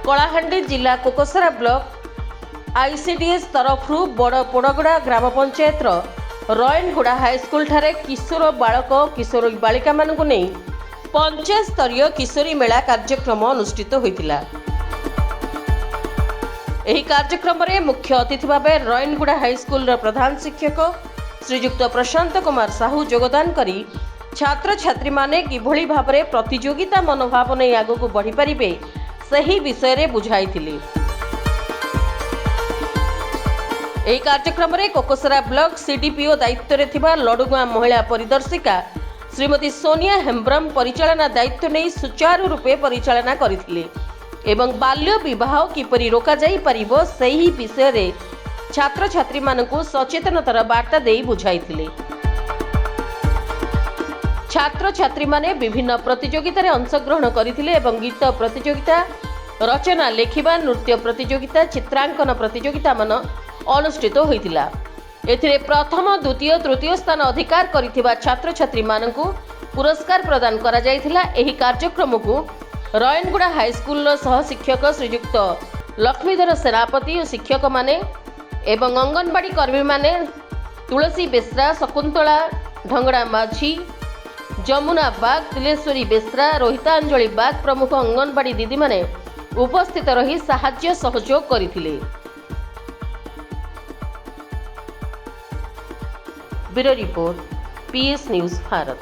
कलाहांडी जिला कोकसरा block ICDS तरफ बड़ पोड़गड़ा ग्राम पंचायत रयनगुड़ा हाईस्कल ठारे किशोर बालक किशोर बालिका मानकु नहीं पंचायत स्तरीय किशोरी मेला कार्यक्रम अनुष्ठित होइतिला। एही कार्यक्रम रे मुख्य अतिथि भाव रयनगुड़ा हाईस्कल प्रधान शिक्षक श्रीयुक्त प्रशांत कुमार साहू योगदान करी छात्र छात्री माने किभली भाव में प्रतियोगिता मनोभाव नहीं आगक बढ़ी पारिबे सही विषय रे बुझाइथिले। एही कार्यक्रम रे कोकसरा ब्लॉक सीडीपीओ दायित्व रे थिबा लडुगां महिला परिदर्शिका श्रीमती सोनिया हेम्ब्रम परिचालना दायित्व नहीं सुचारू रूपे परिचालना करथिले एवं बाल्य विवाह किपरि रोका जाई परिबो सही विषय रे छात्र छात्री मानकु सचेतनतार वार्ता देई बुझाइथिले। छात्र छात्री माने विभिन्न प्रतियोगिता रे अंशग्रहण करथिले एवं गीत प्रतियोगिता रचना लेखिबा नृत्य प्रतियोगिता चित्रांकन प्रतियोगिता मान अनुष्ठित होइतिला। एथिरे प्रथम द्वितीय तृतीय स्थान अधिकार करिथिबा छात्र छात्री मानकु पुरस्कार प्रदान करा जायथिला। एही कार्यक्रम को रयनगुड़ा हाईस्कल सह शिक्षक श्रीयुक्त लक्ष्मीधर सेनापति और शिक्षक माने एवं अंगनवाड़ी कर्मी माने तुलसी बेसरा शकुंतला ढंगड़ा माझी जमुना बाग तिलेश्वरी बेसरा रोहितांजलि बाग प्रमुख अंगनवाड़ी दीदी माने उपस्थित रही साहाय्य सहयोग करथिले। Bureau report PS news Bharat.